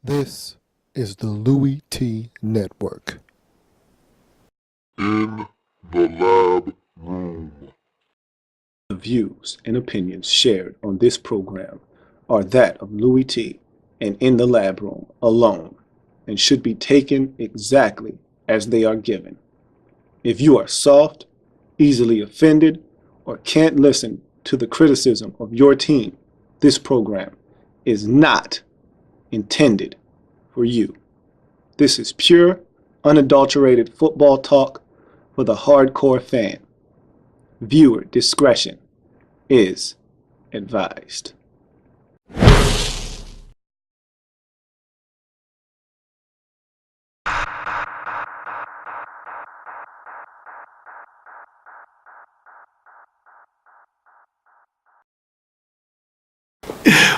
This is the Louie Tee Network. In the lab room. The views and opinions shared on this program are that of Louie Tee and In the Lab Room alone and should be taken exactly as they are given. If you are soft, easily offended, or can't listen to the criticism of your team, this program is not intended for you. This is pure, unadulterated football talk for the hardcore fan. Viewer discretion is advised.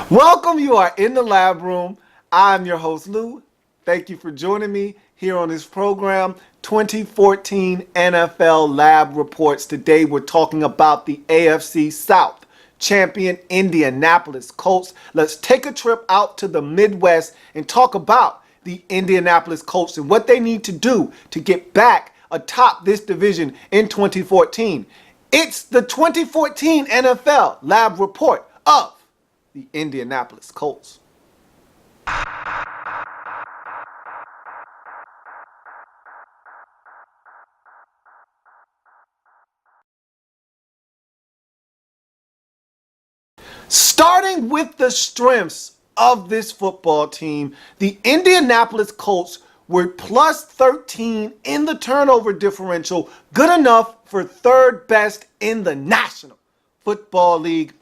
Welcome, you are in the lab room. I'm your host, Lou. Thank you for joining me here on this program, 2014 NFL Lab Reports. Today we're talking about the AFC South champion Indianapolis Colts. Let's take a trip out to the Midwest and talk about the Indianapolis Colts and what they need to do to get back atop this division in 2014. It's the 2014 NFL Lab Report of the Indianapolis Colts. Starting with the strengths of this football team, the Indianapolis Colts were plus 13 in the turnover differential, good enough for third best in the National Football League.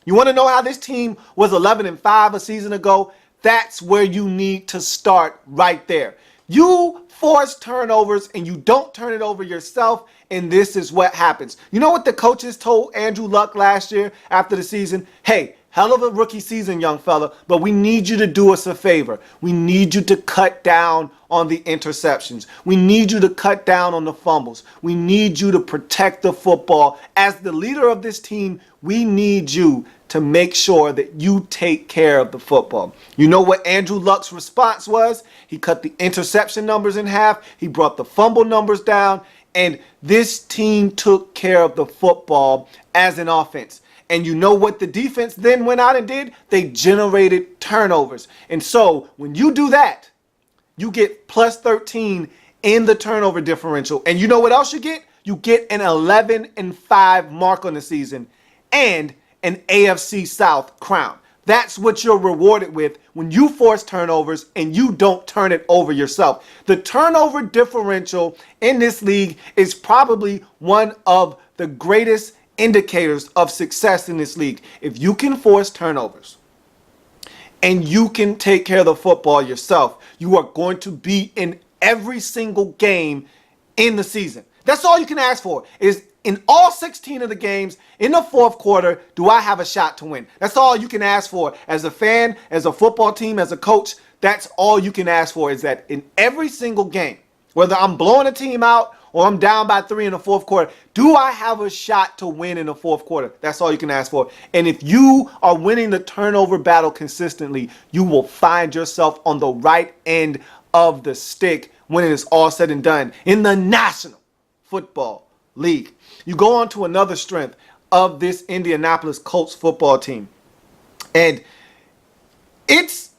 You want to know how this team was 11-5 a season ago? That's where you need to start right there. You force turnovers and you don't turn it over yourself, and this is what happens. You know what the coaches told Andrew Luck last year after the season? Hey, hell of a rookie season, young fella, but we need you to do us a favor. We need you to cut down on the interceptions. We need you to cut down on the fumbles. We need you to protect the football. As the leader of this team, we need you to make sure that you take care of the football. You know what Andrew Luck's response was? He cut the interception numbers in half. He brought the fumble numbers down. And this team took care of the football as an offense. And you know what the defense then went out and did? They generated turnovers. And so when you do that, you get plus 13 in the turnover differential. And you know what else you get? You get an 11-5 mark on the season and an AFC South crown. That's what you're rewarded with when you force turnovers and you don't turn it over yourself. The turnover differential in this league is probably one of the greatest indicators of success in this league. If you can force turnovers and you can take care of the football yourself, you are going to be in every single game in the season. That's all you can ask for, is in all 16 of the games in the fourth quarter, do I have a shot to win? That's all you can ask for as a fan, as a football team, as a coach. That's all you can ask for, is that in every single game, whether I'm blowing a team out or I'm down by 3 in the fourth quarter, do I have a shot to win in the fourth quarter? That's all you can ask for. And if you are winning the turnover battle consistently, you will find yourself on the right end of the stick when it is all said and done in the National Football League. You go on to another strength of this Indianapolis Colts football team. And it's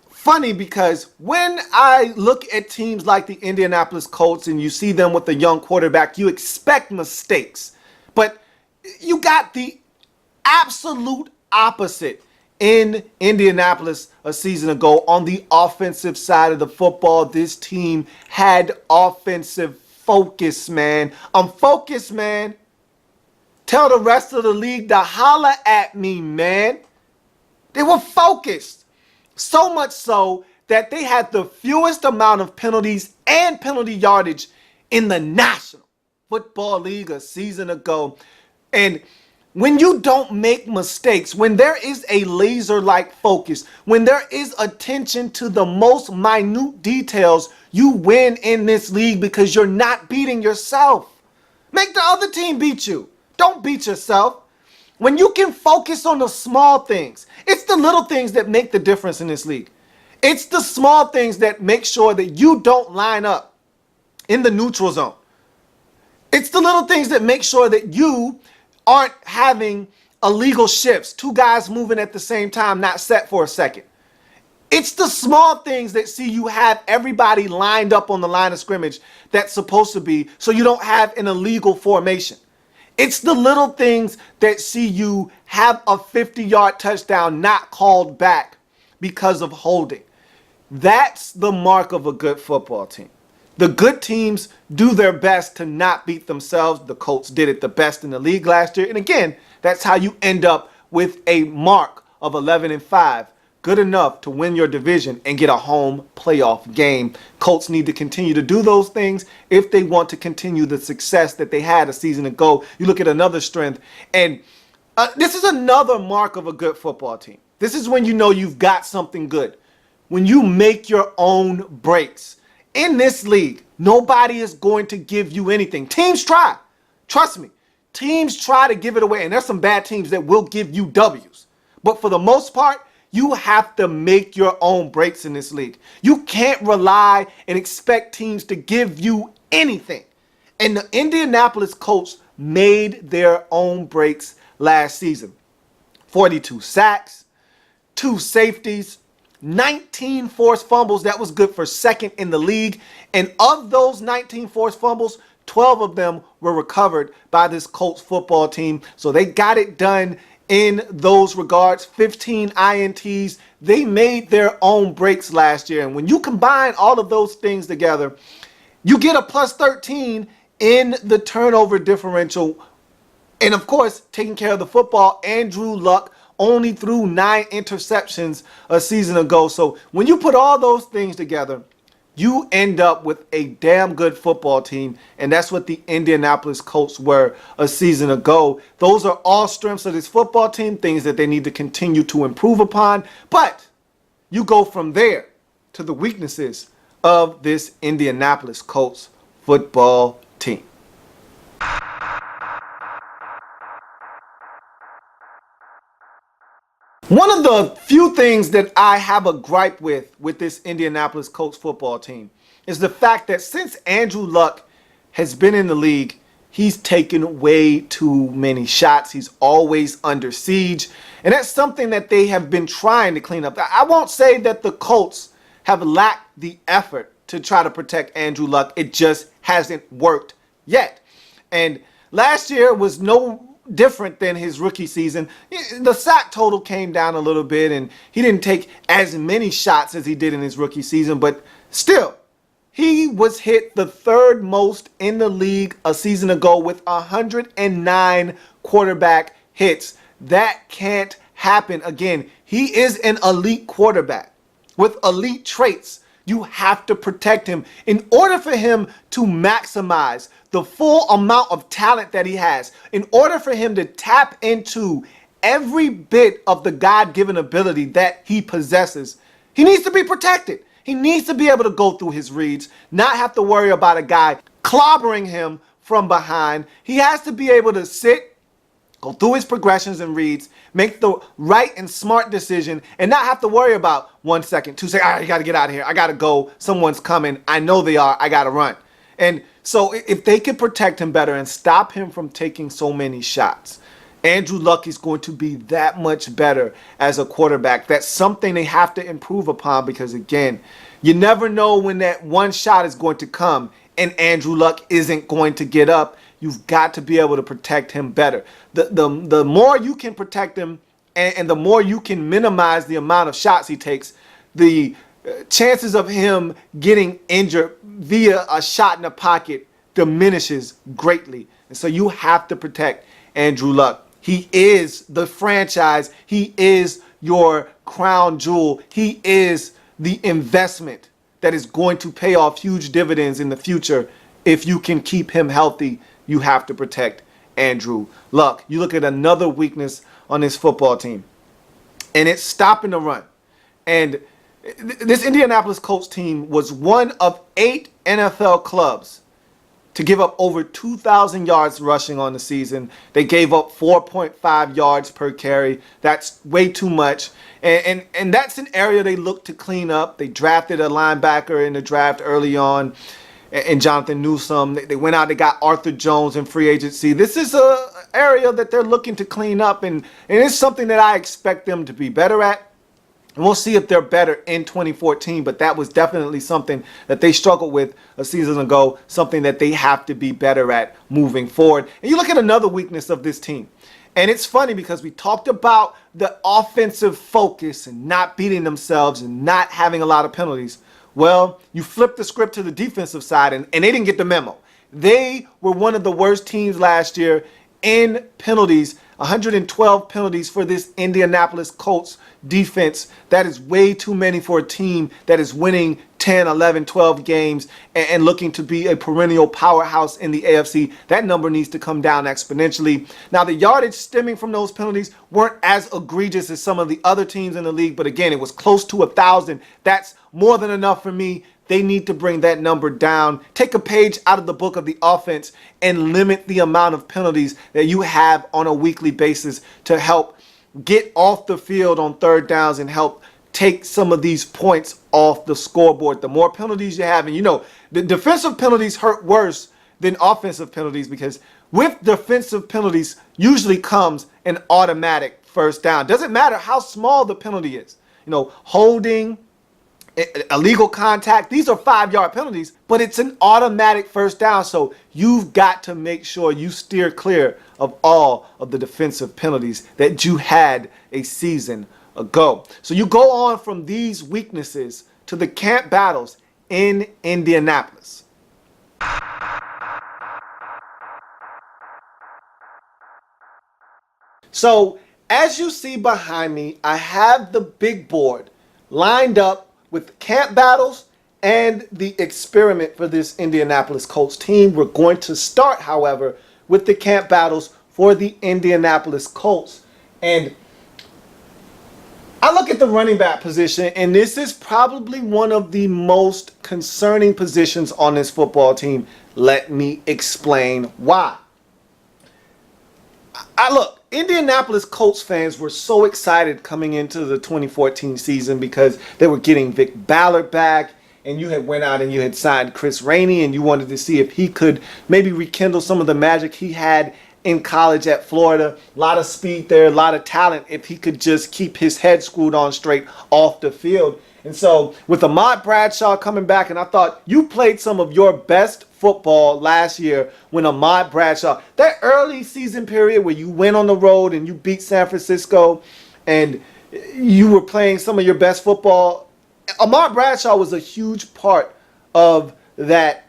funny because when I look at teams like the Indianapolis Colts and you see them with a young quarterback, you expect mistakes. But you got the absolute opposite in Indianapolis a season ago. On the offensive side of the football, this team had offensive focus, man. I'm focused, man. Tell the rest of the league to holler at me, man. They were focused. So much so that they had the fewest amount of penalties and penalty yardage in the National Football League a season ago. And when you don't make mistakes, when there is a laser-like focus, when there is attention to the most minute details, you win in this league because you're not beating yourself. Make the other team beat you. Don't beat yourself. When you can focus on the small things, it's the little things that make the difference in this league. It's the small things that make sure that you don't line up in the neutral zone. It's the little things that make sure that you aren't having illegal shifts, two guys moving at the same time, not set for a second. It's the small things that see you have everybody lined up on the line of scrimmage that's supposed to be, so you don't have an illegal formation. It's the little things that see you have a 50-yard touchdown not called back because of holding. That's the mark of a good football team. The good teams do their best to not beat themselves. The Colts did it the best in the league last year. And again, that's how you end up with a mark of 11-5. Good enough to win your division and get a home playoff game. Colts need to continue to do those things if they want to continue the success that they had a season ago. You look at another strength, and this is another mark of a good football team. This is when you know you've got something good. When you make your own breaks. In this league, nobody is going to give you anything. Teams try. Trust me. Teams try to give it away, and there's some bad teams that will give you W's. But for the most part, you have to make your own breaks in this league. You can't rely and expect teams to give you anything. And the Indianapolis Colts made their own breaks last season. 42 sacks, 2 safeties, 19 forced fumbles. That was good for second in the league. And of those 19 forced fumbles, 12 of them were recovered by this Colts football team. So they got it done in those regards. 15 INTs. They made their own breaks last year. And when you combine all of those things together, you get a plus 13 in the turnover differential. And of course, taking care of the football, Andrew Luck only threw 9 interceptions a season ago. So when you put all those things together, you end up with a damn good football team. And that's what the Indianapolis Colts were a season ago. Those are all strengths of this football team, things that they need to continue to improve upon. But you go from there to the weaknesses of this Indianapolis Colts football team. One of the few things that I have a gripe with this Indianapolis Colts football team is the fact that since Andrew Luck has been in the league, he's taken way too many shots. He's always under siege. And that's something that they have been trying to clean up. I won't say that the Colts have lacked the effort to try to protect Andrew Luck. It just hasn't worked yet. And last year was no different than his rookie season. The sack total came down a little bit, and he didn't take as many shots as he did in his rookie season, but still, he was hit the 3rd most in the league a season ago with 109 quarterback hits. That can't happen again. He is an elite quarterback with elite traits. You have to protect him in order for him to maximize the full amount of talent that he has, in order for him to tap into every bit of the God-given ability that he possesses. He needs to be protected. He needs to be able to go through his reads, not have to worry about a guy clobbering him from behind. He has to be able to sit, go through his progressions and reads, make the right and smart decision, and not have to worry about 1 second, 2 seconds. I got to get out of here. I got to go. Someone's coming. I know they are. I got to run. And so if they can protect him better and stop him from taking so many shots, Andrew Luck is going to be that much better as a quarterback. That's something they have to improve upon because, again, you never know when that one shot is going to come and Andrew Luck isn't going to get up. You've got to be able to protect him better. The more you can protect him and the more you can minimize the amount of shots he takes, the chances of him getting injured via a shot in the pocket diminishes greatly. And so you have to protect Andrew Luck. He is the franchise. He is your crown jewel. He is the investment that is going to pay off huge dividends in the future. If you can keep him healthy, you have to protect Andrew Luck. You look at another weakness on this football team, and it's stopping the run. And this Indianapolis Colts team was one of 8 NFL clubs to give up over 2,000 yards rushing on the season. They gave up 4.5 yards per carry. That's way too much. And that's an area they look to clean up. They drafted a linebacker in the draft early on, and Jonathan Newsome. They went out, they got Arthur Jones in free agency. This is an area that they're looking to clean up, and it's something that I expect them to be better at. And we'll see if they're better in 2014, but that was definitely something that they struggled with a season ago, something that they have to be better at moving forward. And you look at another weakness of this team. And it's funny because we talked about the offensive focus and not beating themselves and not having a lot of penalties. Well, you flip the script to the defensive side, and they didn't get the memo. They were one of the worst teams last year in penalties, 112 penalties for this Indianapolis Colts defense. That is way too many for a team that is winning 10, 11, 12 games and looking to be a perennial powerhouse in the AFC. That number needs to come down exponentially. Now, the yardage stemming from those penalties weren't as egregious as some of the other teams in the league, but again, it was close to 1,000. That's more than enough for me. They need to bring that number down. Take a page out of the book of the offense and limit the amount of penalties that you have on a weekly basis to help get off the field on third downs and help take some of these points off the scoreboard. The more penalties you have, and you know, the defensive penalties hurt worse than offensive penalties, because with defensive penalties usually comes an automatic first down. Doesn't matter how small the penalty is. You know, holding, illegal contact, these are 5-yard penalties, but it's an automatic first down. So you've got to make sure you steer clear of all of the defensive penalties that you had a season ago. So you go on from these weaknesses to the camp battles in Indianapolis. So as you see behind me, I have the big board lined up with camp battles and the experiment for this Indianapolis Colts team. We're going to start, however, with the camp battles for the Indianapolis Colts. And I look at the running back position, and this is probably one of the most concerning positions on this football team. Let me explain why. Look, Indianapolis Colts fans were so excited coming into the 2014 season because they were getting Vic Ballard back, and you had went out and you had signed Chris Rainey, and you wanted to see if he could maybe rekindle some of the magic he had in college at Florida. A lot of speed there, a lot of talent if he could just keep his head screwed on straight off the field. And so with Ahmad Bradshaw coming back, and I thought you played some of your best football last year when Ahmad Bradshaw, that early season period where you went on the road and you beat San Francisco and you were playing some of your best football. Ahmad Bradshaw was a huge part of that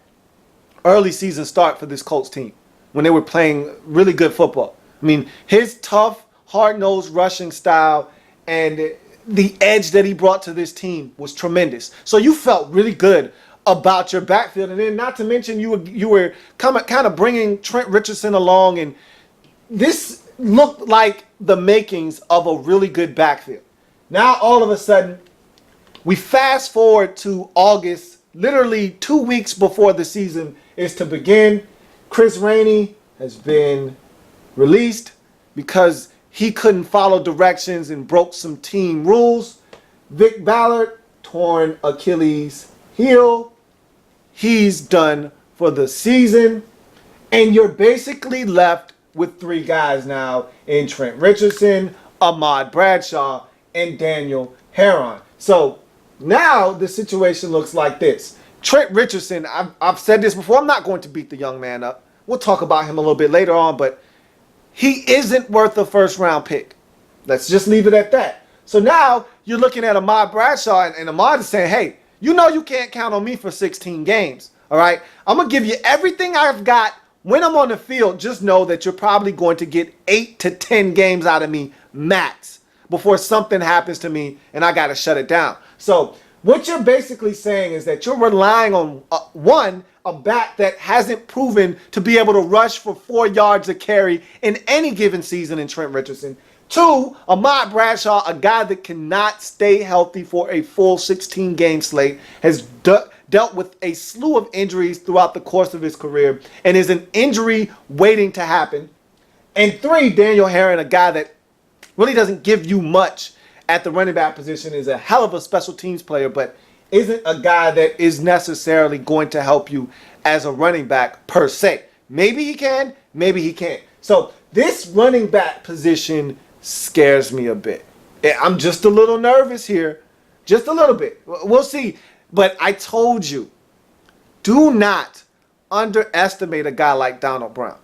early season start for this Colts team when they were playing really good football. I mean, his tough, hard-nosed rushing style and the edge that he brought to this team was tremendous. So you felt really good about your backfield. And then not to mention you were kind of bringing Trent Richardson along, and this looked like the makings of a really good backfield. Now all of a sudden we fast forward to August, literally 2 weeks before the season is to begin. Chris Rainey has been released because he couldn't follow directions and broke some team rules. Vic Ballard, torn Achilles heel. He's done for the season. And you're basically left with 3 guys now in Trent Richardson, Ahmad Bradshaw, and Daniel Herron. So now the situation looks like this. Trent Richardson, I've said this before, I'm not going to beat the young man up. We'll talk about him a little bit later on, but he isn't worth a first-round pick. Let's just leave it at that. So now you're looking at Ahmad Bradshaw, and Ahmad is saying, hey, you know you can't count on me for 16 games, all right? I'm going to give you everything I've got when I'm on the field. Just know that you're probably going to get 8 to 10 games out of me max before something happens to me and I got to shut it down. So what you're basically saying is that you're relying on, a back that hasn't proven to be able to rush for 4 yards a carry in any given season in Trent Richardson. 2, Ahmad Bradshaw, a guy that cannot stay healthy for a full 16-game slate, has dealt with a slew of injuries throughout the course of his career and is an injury waiting to happen. And 3, Daniel Herron, a guy that really doesn't give you much at the running back position, is a hell of a special teams player, but isn't a guy that is necessarily going to help you as a running back per se. Maybe he can, maybe he can't. So this running back position scares me a bit. I'm just a little nervous here. Just a little bit. We'll see. But I told you, do not underestimate a guy like Donald Brown.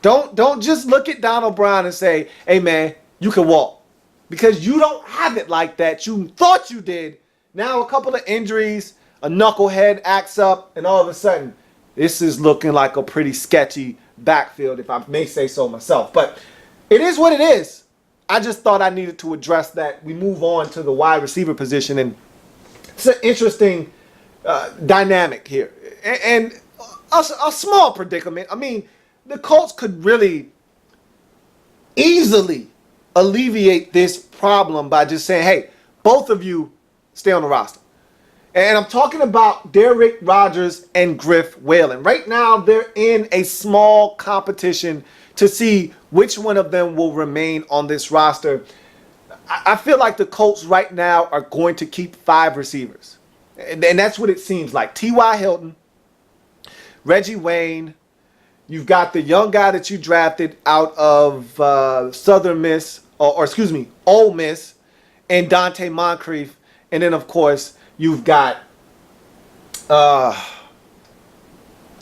Don't just look at Donald Brown and say, hey man, you can walk. Because you don't have it like that. You thought you did. Now a couple of injuries, a knucklehead acts up, and all of a sudden, this is looking like a pretty sketchy backfield, if I may say so myself. But it is what it is. I just thought I needed to address that. We move on to the wide receiver position, and it's an interesting dynamic here. And a small predicament. I mean, the Colts could really easily alleviate this problem by just saying, hey, both of you stay on the roster. And I'm talking about Derrick Rogers and Griff Whalen. Right now, they're in a small competition to see which one of them will remain on this roster. I feel like the Colts right now are going to keep 5 receivers. And that's what it seems like. T.Y. Hilton, Reggie Wayne, you've got the young guy that you drafted out of Ole Miss, and Dante Moncrief. And then, of course, you've got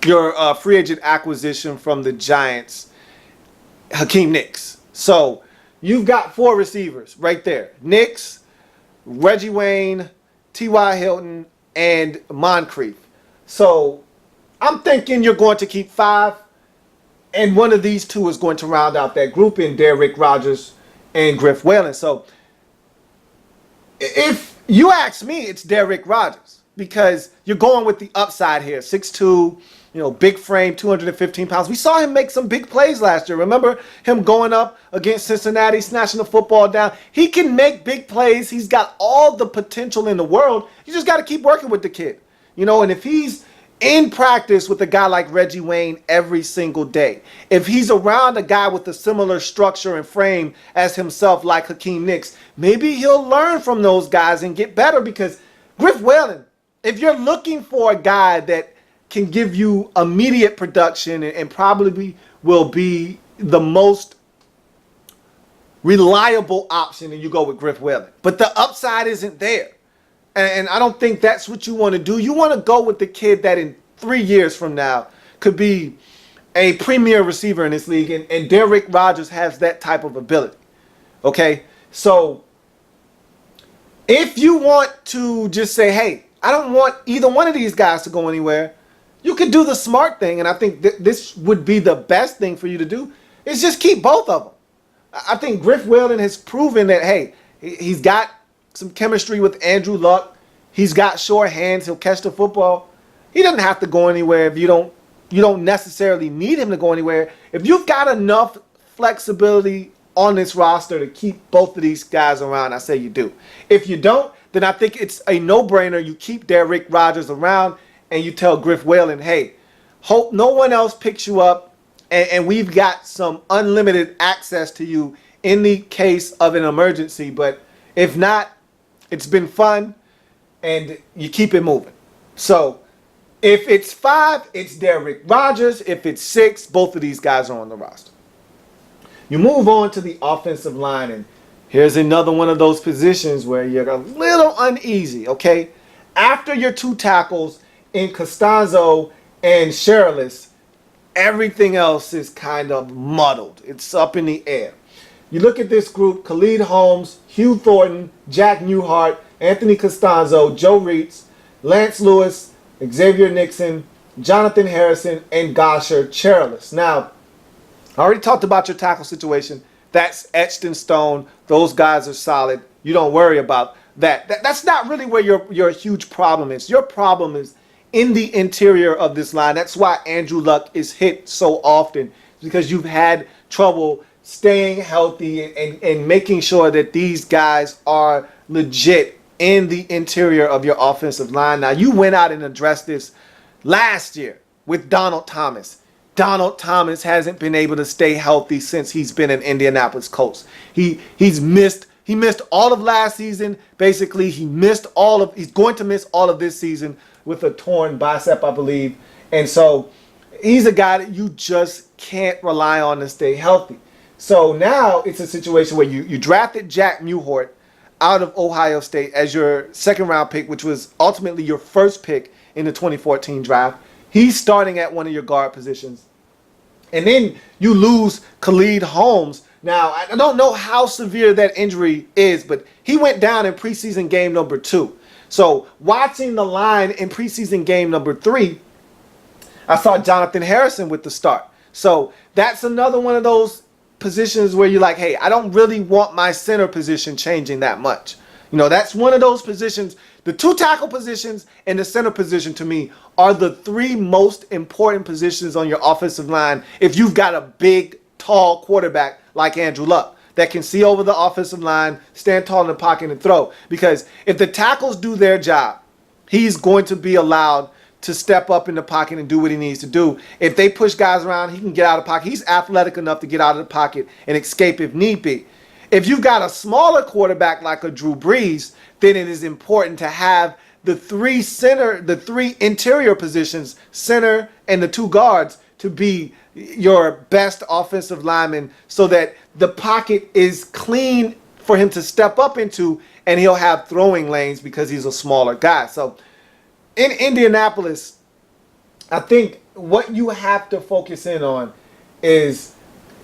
your free agent acquisition from the Giants, Hakeem Nicks. So you've got 4 receivers right there. Nicks, Reggie Wayne, T.Y. Hilton, and Moncrief. So I'm thinking you're going to keep 5. And one of these 2 is going to round out that group in Derrick Rogers and Griff Whalen. So if you ask me, it's Derrick Rogers, because you're going with the upside here. 6'2", big frame, 215 pounds. We saw him make some big plays last year. Remember him going up against Cincinnati, snatching the football down? He can make big plays. He's got all the potential in the world. You just got to keep working with the kid. And if he's in practice with a guy like Reggie Wayne every single day, if he's around a guy with a similar structure and frame as himself like Hakeem Nicks, maybe he'll learn from those guys and get better. Because Griff Whalen, if you're looking for a guy that can give you immediate production and probably will be the most reliable option, and you go with Griff Whalen. But the upside isn't there. And I don't think that's what you want to do. You want to go with the kid that in 3 years from now could be a premier receiver in this league. And Derrick Rogers has that type of ability. Okay? So if you want to just say, hey, I don't want either one of these guys to go anywhere, you could do the smart thing. And I think this would be the best thing for you to do, is just keep both of them. I think Griff Whalen has proven that, hey, he's got some chemistry with Andrew Luck. He's got sure hands. He'll catch the football. He doesn't have to go anywhere if you don't necessarily need him to go anywhere. If you've got enough flexibility on this roster to keep both of these guys around, I say you do. If you don't, then I think it's a no-brainer. You keep Derrick Rogers around and you tell Griff Whalen, hey, hope no one else picks you up, and we've got some unlimited access to you in the case of an emergency. But if not, it's been fun, and you keep it moving. So if it's 5, it's Derrick Rogers. If it's 6, both of these guys are on the roster. You move on to the offensive line, and here's another one of those positions where you're a little uneasy, okay? After your 2 tackles in Costanzo and Shirless, everything else is kind of muddled. It's up in the air. You look at this group: Khalid Holmes, Hugh Thornton, Jack Newhart, Anthony Costanzo, Joe Reitz, Lance Lewis, Xavier Nixon, Jonathan Harrison, and Gosher Cherilus. Now, I already talked about your tackle situation. That's etched in stone. Those guys are solid. You don't worry about that. That's not really where your huge problem is. Your problem is in the interior of this line. That's why Andrew Luck is hit so often, because you've had trouble staying healthy and making sure that these guys are legit in the interior of your offensive line. Now, you went out and addressed this last year with Donald Thomas. Donald Thomas hasn't been able to stay healthy since he's been in Indianapolis Colts. He missed all of last season. Basically, he's going to miss all of this season with a torn bicep, I believe. And so he's a guy that you just can't rely on to stay healthy. So now it's a situation where you drafted Jack Mewhort out of Ohio State as your second round pick, which was ultimately your first pick in the 2014 draft. He's starting at one of your guard positions. And then you lose Khalid Holmes. Now, I don't know how severe that injury is, but he went down in preseason game number 2. So watching the line in preseason game number 3, I saw Jonathan Harrison with the start. So that's another one of those positions where you're like, hey, I don't really want my center position changing that much. That's one of those positions. The 2 tackle positions and the center position, to me, are the 3 most important positions on your offensive line if you've got a big, tall quarterback like Andrew Luck that can see over the offensive line, stand tall in the pocket, and throw. Because if the tackles do their job, he's going to be allowed to step up in the pocket and do what he needs to do. If they push guys around, he can get out of the pocket. He's athletic enough to get out of the pocket and escape if need be. If you've got a smaller quarterback like a Drew Brees, then it is important to have the 3 interior positions, center and the 2 guards, to be your best offensive lineman so that the pocket is clean for him to step up into, and he'll have throwing lanes because he's a smaller guy. So in Indianapolis, I think what you have to focus in on is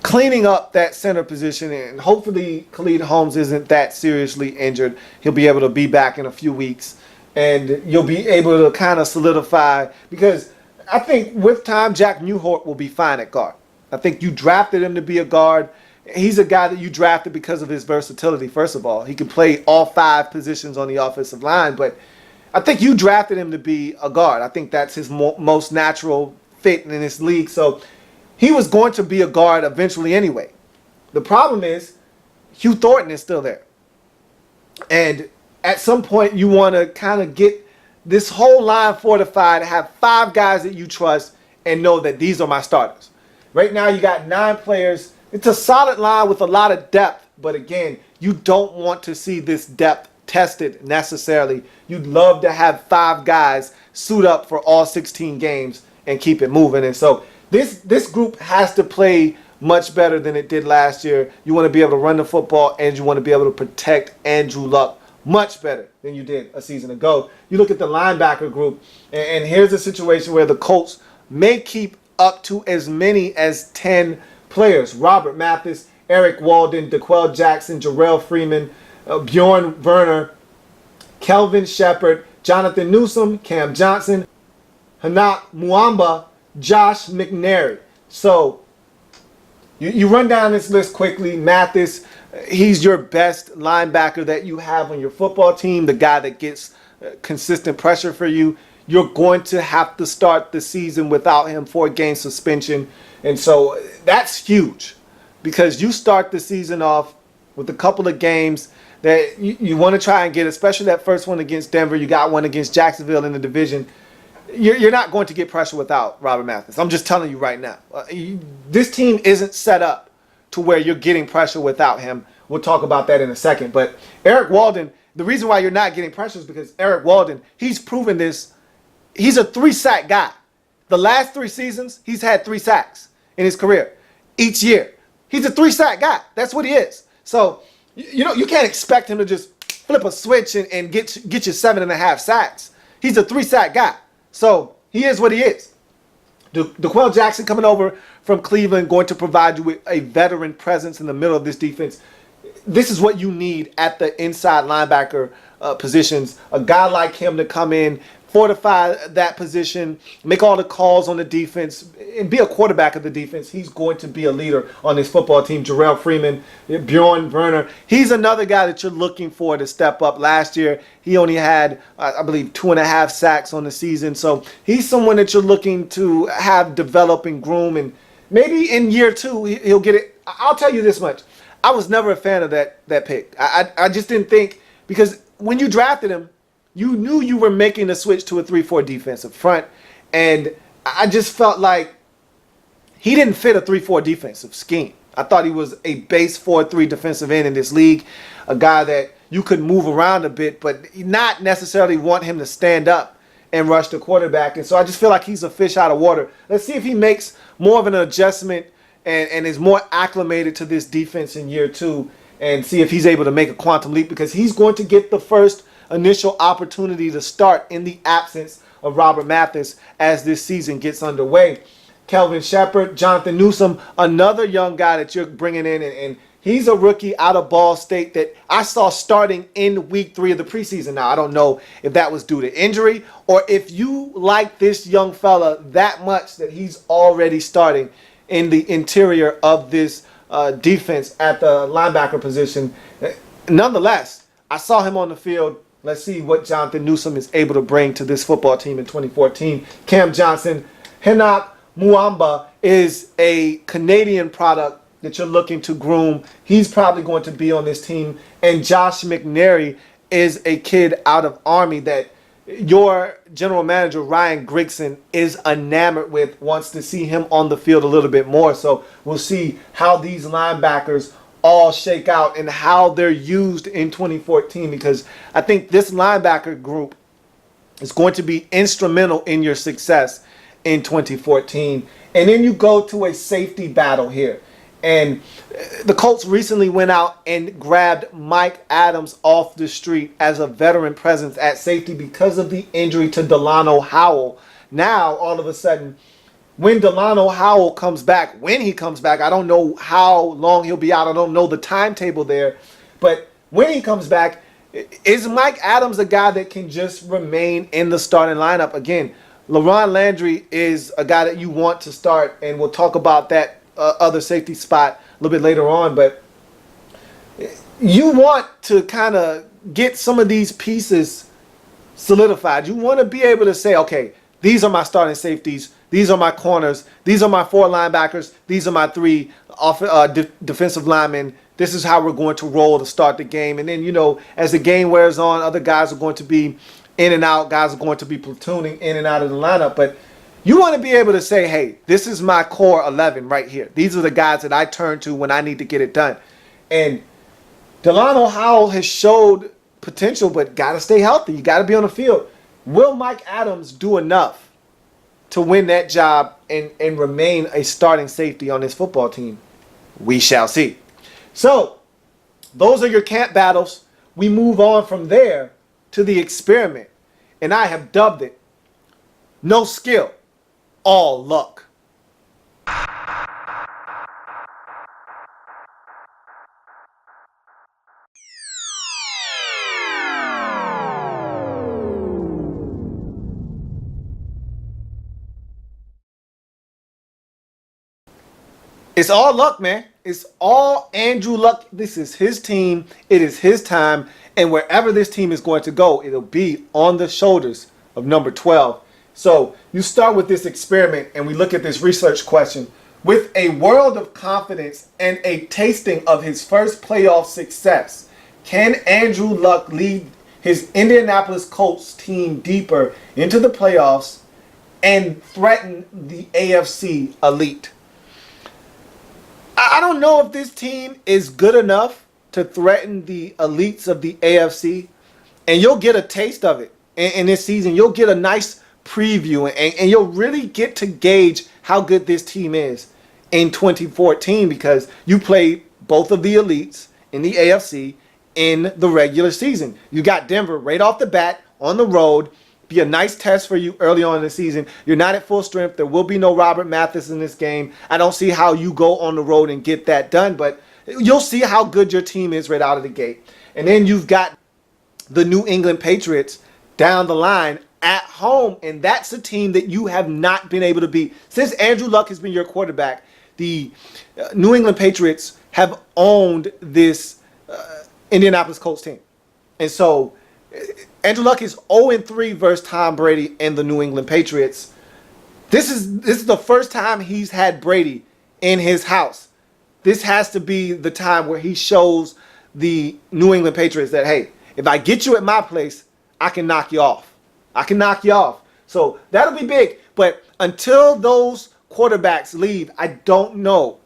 cleaning up that center position, and hopefully Khalid Holmes isn't that seriously injured. He'll be able to be back in a few weeks, and you'll be able to kind of solidify, because I think with time, Jack Mewhort will be fine at guard. I think you drafted him to be a guard. He's a guy that you drafted because of his versatility, first of all. He can play all 5 positions on the offensive line, but I think you drafted him to be a guard. I think that's his most natural fit in this league. So he was going to be a guard eventually anyway. The problem is Hugh Thornton is still there. And at some point you want to kind of get this whole line fortified, have 5 guys that you trust and know that these are my starters. Right now you got 9 players. It's a solid line with a lot of depth. But again, you don't want to see this depth tested necessarily. You'd love to have 5 guys suit up for all 16 games and keep it moving. And so this group has to play much better than it did last year. You want to be able to run the football, and you want to be able to protect Andrew Luck much better than you did a season ago. You look at the linebacker group, and here's a situation where the Colts may keep up to as many as 10 players. Robert Mathis, Eric Walden, DeQuell Jackson, Jarrell Freeman, Bjorn Werner, Kelvin Shepard, Jonathan Newsom, Cam Johnson, Hanak Muamba, Josh McNary. So you run down this list quickly. Mathis, he's your best linebacker that you have on your football team, the guy that gets consistent pressure for you. You're going to have to start the season without him, 4-game suspension. And so that's huge, because you start the season off with a couple of games that you want to try and get, especially that first one against Denver. You got one against Jacksonville in the division. You're not going to get pressure without Robert Mathis. I'm just telling you right now. This team isn't set up to where you're getting pressure without him. We'll talk about that in a second. But Eric Walden, the reason why you're not getting pressure is because Eric Walden, he's proven this. He's a 3-sack guy. The last 3 seasons, he's had 3 sacks in his career each year. He's a 3-sack guy. That's what he is. So, you can't expect him to just flip a switch and get you 7.5 sacks. He's a 3-sack guy. So he is what he is. DeQuell Jackson coming over from Cleveland, going to provide you with a veteran presence in the middle of this defense. This is what you need at the inside linebacker positions. A guy like him to come in, fortify that position, make all the calls on the defense, and be a quarterback of the defense. He's going to be a leader on this football team. Jarrell Freeman, Bjorn Werner. He's another guy that you're looking for to step up. Last year, he only had, I believe, 2.5 sacks on the season. So he's someone that you're looking to have develop and groom. And maybe in year 2, he'll get it. I'll tell you this much. I was never a fan of that pick. I just didn't think, because when you drafted him, you knew you were making the switch to a 3-4 defensive front. And I just felt like he didn't fit a 3-4 defensive scheme. I thought he was a base 4-3 defensive end in this league, a guy that you could move around a bit, but not necessarily want him to stand up and rush the quarterback. And so I just feel like he's a fish out of water. Let's see if he makes more of an adjustment and is more acclimated to this defense in year 2, and see if he's able to make a quantum leap, because he's going to get the first initial opportunity to start in the absence of Robert Mathis as this season gets underway. Kelvin Shepard, Jonathan Newsom, another young guy that you're bringing in, and he's a rookie out of Ball State that I saw starting in week 3 of the preseason. Now, I don't know if that was due to injury or if you like this young fella that much that he's already starting in the interior of this defense at the linebacker position. Nonetheless, I saw him on the field. Let's see what Jonathan Newsom is able to bring to this football team in 2014. Cam Johnson, Henok Muamba is a Canadian product that you're looking to groom. He's probably going to be on this team. And Josh McNary is a kid out of Army that your general manager, Ryan Grigson, is enamored with, wants to see him on the field a little bit more. So we'll see how these linebackers all shake out and how they're used in 2014, because I think this linebacker group is going to be instrumental in your success in 2014. And then you go to a safety battle here. And the Colts recently went out and grabbed Mike Adams off the street as a veteran presence at safety because of the injury to Delano Howell. Now, all of a sudden, when Delano Howell comes back, when he comes back, I don't know how long he'll be out. I don't know the timetable there. But when he comes back, is Mike Adams a guy that can just remain in the starting lineup? Again, LaRon Landry is a guy that you want to start, and we'll talk about that other safety spot a little bit later on. But you want to kind of get some of these pieces solidified. You want to be able to say, okay, these are my starting safeties, these are my corners, these are my 4 linebackers, these are my 3 defensive linemen. This is how we're going to roll to start the game. And then, you know, as the game wears on, other guys are going to be in and out. Guys are going to be platooning in and out of the lineup. But you want to be able to say, hey, this is my core 11 right here. These are the guys that I turn to when I need to get it done. And Delano Howell has showed potential, but got to stay healthy. You got to be on the field. Will Mike Adams do enough to win that job and remain a starting safety on this football team? We shall see. So those are your camp battles. We move on from there to the experiment. And I have dubbed it no skill, all luck. It's all luck, man. It's all Andrew Luck. This is his team. It is his time. And wherever this team is going to go, it'll be on the shoulders of number 12. So you start with this experiment and we look at this research question. With a world of confidence and a tasting of his first playoff success, can Andrew Luck lead his Indianapolis Colts team deeper into the playoffs and threaten the AFC elite? I don't know if this team is good enough to threaten the elites of the AFC, and you'll get a taste of it in this season. You'll get a nice preview, and you'll really get to gauge how good this team is in 2014, because you played both of the elites in the AFC in the regular season. You got Denver right off the bat on the road. Be a nice test for you early on in the season. You're not at full strength. There will be no Robert Mathis in this game. I don't see how you go on the road and get that done, but you'll see how good your team is right out of the gate. And then you've got the New England Patriots down the line at home, and that's a team that you have not been able to beat. Since Andrew Luck has been your quarterback, the New England Patriots have owned this Indianapolis Colts team. And so Andrew Luck is 0-3 versus Tom Brady and the New England Patriots. This is the first time he's had Brady in his house. This has to be the time where he shows the New England Patriots that, hey, If I get you at my place, I can knock you off. I can knock you off. So that'll be big. But until those quarterbacks leave, I don't know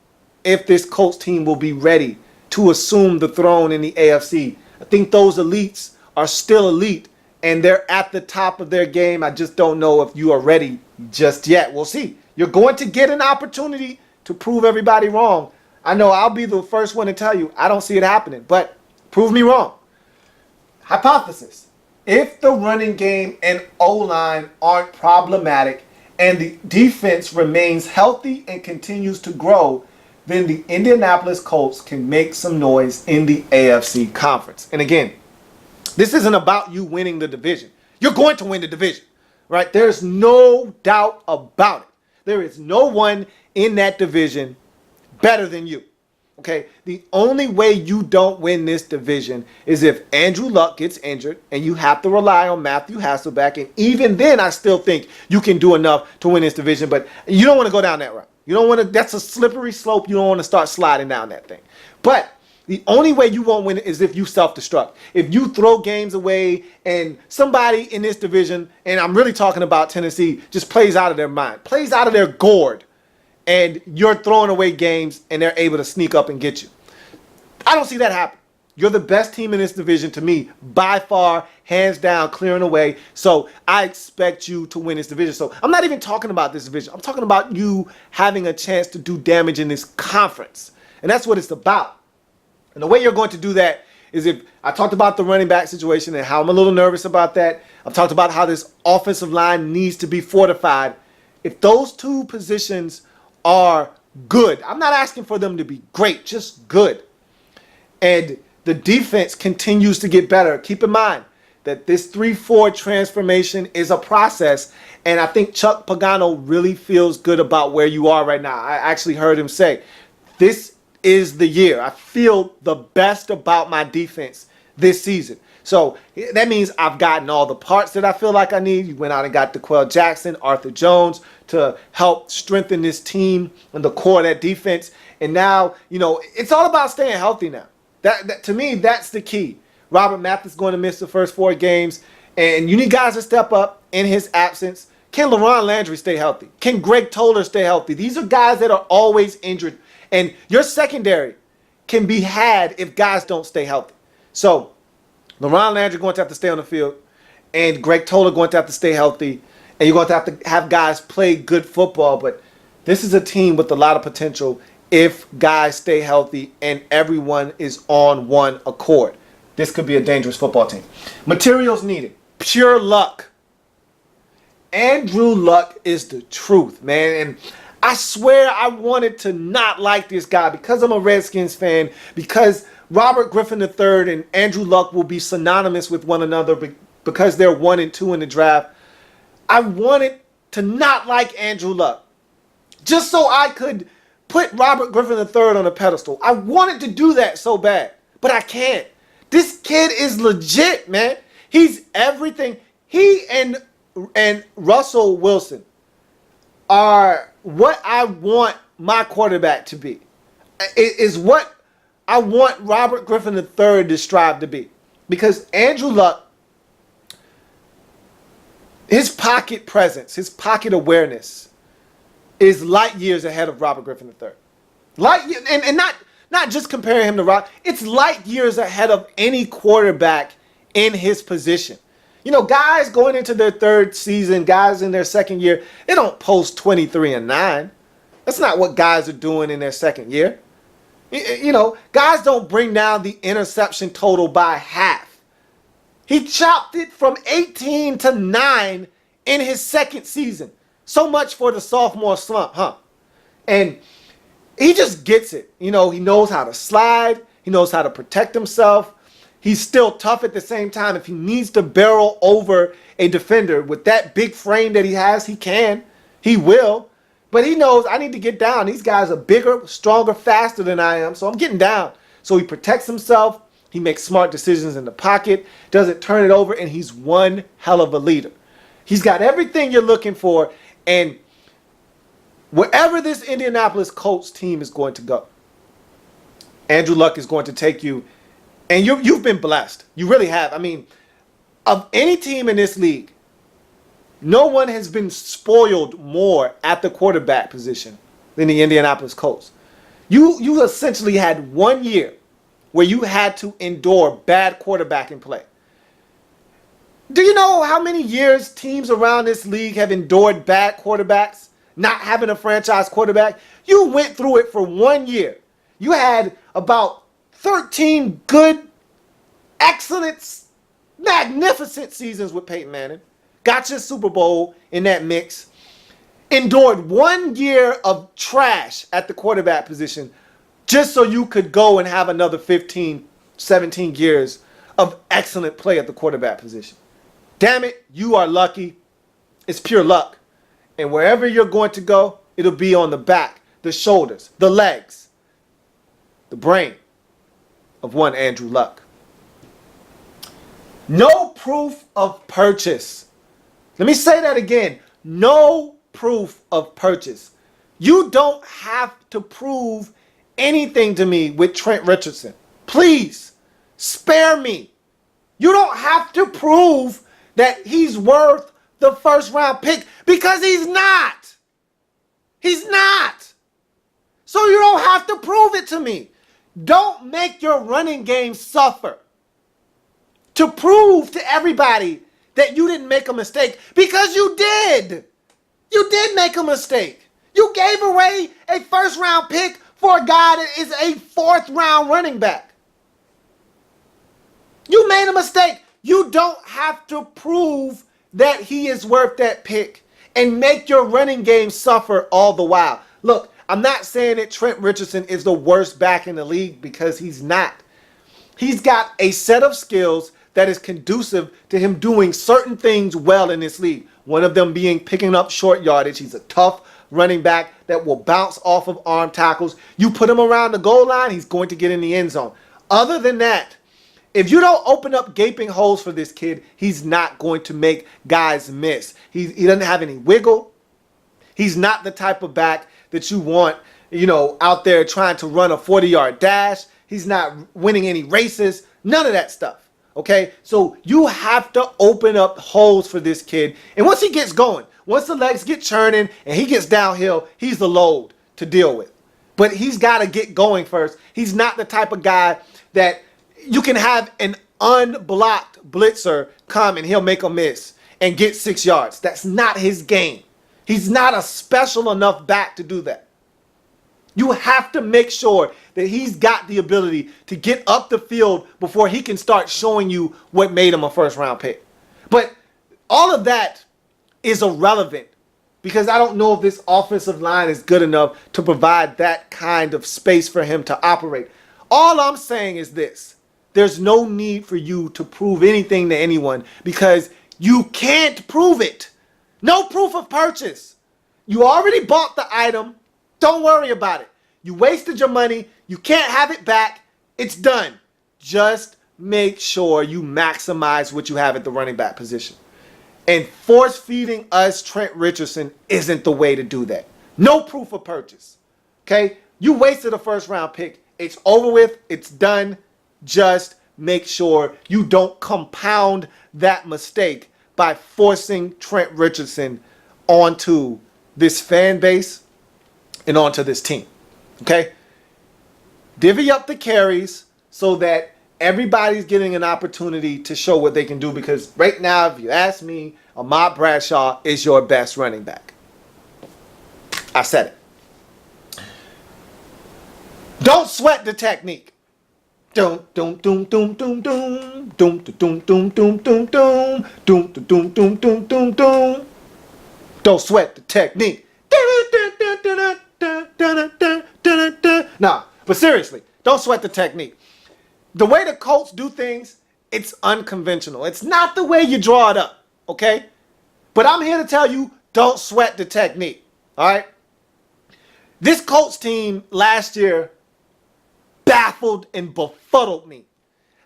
if this Colts team will be ready to assume the throne in the AFC. I think those elites are still elite, and they're at the top of their game. I just don't know if you are ready just yet. We'll see. You're going to get an opportunity to prove everybody wrong. I know I'll be the first one to tell you I don't see it happening, but prove me wrong. Hypothesis. If the running game and O-line aren't problematic and the defense remains healthy and continues to grow, then the Indianapolis Colts can make some noise in the AFC conference. And again, this isn't about you winning the division. You're going to win the division, right? There's no doubt about it. There is no one in that division better than you. Okay, the only way you don't win this division is if Andrew Luck gets injured and you have to rely on Matthew Hasselbeck. And even then, I still think you can do enough to win this division. But you don't want to go down that route. You don't want to. That's a slippery slope. You don't want to start sliding down that thing. But the only way you won't win it is if you self-destruct. If you throw games away and somebody in this division, and I'm really talking about Tennessee, just plays out of their mind, plays out of their gourd, and you're throwing away games and they're able to sneak up and get you. I don't see that happen. You're the best team in this division to me, by far, hands down, clearing away. So I expect you to win this division. So I'm not even talking about this division. I'm talking about you having a chance to do damage in this conference. And that's what it's about. And the way you're going to do that is if I talked about the running back situation and how I'm a little nervous about that. I've talked about how this offensive line needs to be fortified. If those two positions are good, I'm not asking for them to be great, just good, and the defense continues to get better. Keep in mind that this 3-4 transformation is a process, and I think Chuck Pagano really feels good about where you are right now. I actually heard him say, this is the year. I feel the best about my defense this season. So that means I've gotten all the parts that I feel like I need. You went out and got DeQuell Jackson, Arthur Jones to help strengthen this team and the core of that defense. And now, it's all about staying healthy now. That to me, that's the key. Robert Mathis is going to miss the first 4 games, and you need guys to step up in his absence. Can LaRon Landry stay healthy? Can Greg Toller stay healthy? These are guys that are always injured, and your secondary can be had if guys don't stay healthy. So LaRon Landry going to have to stay on the field, and Greg Toller going to have to stay healthy, and you're going to have guys play good football. But this is a team with a lot of potential if guys stay healthy and everyone is on one accord. This could be a dangerous football team. Materials needed. Pure luck. Andrew Luck is the truth, man. And I swear I wanted to not like this guy because I'm a Redskins fan, because Robert Griffin III and Andrew Luck will be synonymous with one another because they're 1 and 2 in the draft. I wanted to not like Andrew Luck just so I could put Robert Griffin III on a pedestal. I wanted to do that so bad, but I can't. This kid is legit, man. He's everything. He and Russell Wilson are what I want my quarterback to be. It is what I want Robert Griffin III to strive to be. Because Andrew Luck, his pocket presence, his pocket awareness is light years ahead of Robert Griffin III. And not just comparing him to Rob, it's light years ahead of any quarterback in his position. Guys going into their 3rd season, guys in their 2nd year, they don't post 23-9. That's not what guys are doing in their 2nd year. Guys don't bring down the interception total by half. He chopped it from 18 to 9 in his 2nd season. So much for the sophomore slump, huh? And he just gets it. He knows how to slide. He knows how to protect himself. He's still tough at the same time. If he needs to barrel over a defender with that big frame that he has, he can. He will. But he knows I need to get down. These guys are bigger, stronger, faster than I am, so I'm getting down. So he protects himself. He makes smart decisions in the pocket, doesn't turn it over, and he's one hell of a leader. He's got everything you're looking for, and wherever this Indianapolis Colts team is going to go, Andrew Luck is going to take you And you've been blessed. You really have. I mean, of any team in this league, no one has been spoiled more at the quarterback position than the Indianapolis Colts. You essentially had 1 year where you had to endure bad quarterbacking play. Do you know how many years teams around this league have endured bad quarterbacks, not having a franchise quarterback? You went through it for 1 year. You had about 13 good, excellent, magnificent seasons with Peyton Manning. Got your Super Bowl in that mix. Endured 1 year of trash at the quarterback position just so you could go and have another 15, 17 years of excellent play at the quarterback position. Damn it, you are lucky. It's pure luck. And wherever you're going to go, it'll be on the back, the shoulders, the legs, the brain of one Andrew Luck. No proof of purchase. Let me say that again. No proof of purchase. You don't have to prove anything to me with Trent Richardson. Please, spare me. You don't have to prove that he's worth the first round pick because he's not. He's not. So you don't have to prove it to me. Don't make your running game suffer to prove to everybody that you didn't make a mistake, because you did. You did make a mistake. You gave away a first round pick for a guy that is a fourth round running back. You made a mistake. You don't have to prove that he is worth that pick and make your running game suffer all the while. Look, I'm not saying that Trent Richardson is the worst back in the league, because he's not. He's got a set of skills that is conducive to him doing certain things well in this league. One of them being picking up short yardage. He's a tough running back that will bounce off of arm tackles. You put him around the goal line, he's going to get in the end zone. Other than that, if you don't open up gaping holes for this kid, he's not going to make guys miss. He doesn't have any wiggle. He's not the type of back that you want, out there trying to run a 40-yard dash. He's not winning any races. None of that stuff. Okay? So you have to open up holes for this kid. And once he gets going, once the legs get churning and he gets downhill, he's the load to deal with. But he's got to get going first. He's not the type of guy that you can have an unblocked blitzer come and he'll make a miss and get 6 yards. That's not his game. He's not a special enough back to do that. You have to make sure that he's got the ability to get up the field before he can start showing you what made him a first round pick. But all of that is irrelevant, because I don't know if this offensive line is good enough to provide that kind of space for him to operate. All I'm saying is this. There's no need for you to prove anything to anyone, because you can't prove it. No proof of purchase. You already bought the item. Don't worry about it. You wasted your money. You can't have it back. It's done. Just make sure you maximize what you have at the running back position. And force feeding us Trent Richardson isn't the way to do that. No proof of purchase. Okay? You wasted a first round pick. It's over with. It's done. Just make sure you don't compound that mistake by forcing Trent Richardson onto this fan base and onto this team. Okay? Divvy up the carries so that everybody's getting an opportunity to show what they can do, because right now, if you ask me, Ahmad Bradshaw is your best running back. I said it. Don't sweat the technique. Don't sweat the technique. Nah, but seriously, don't sweat the technique. The way the Colts do things, it's unconventional. It's not the way you draw it up, okay? But I'm here to tell you, don't sweat the technique, all right? This Colts team last year baffled and befuddled me.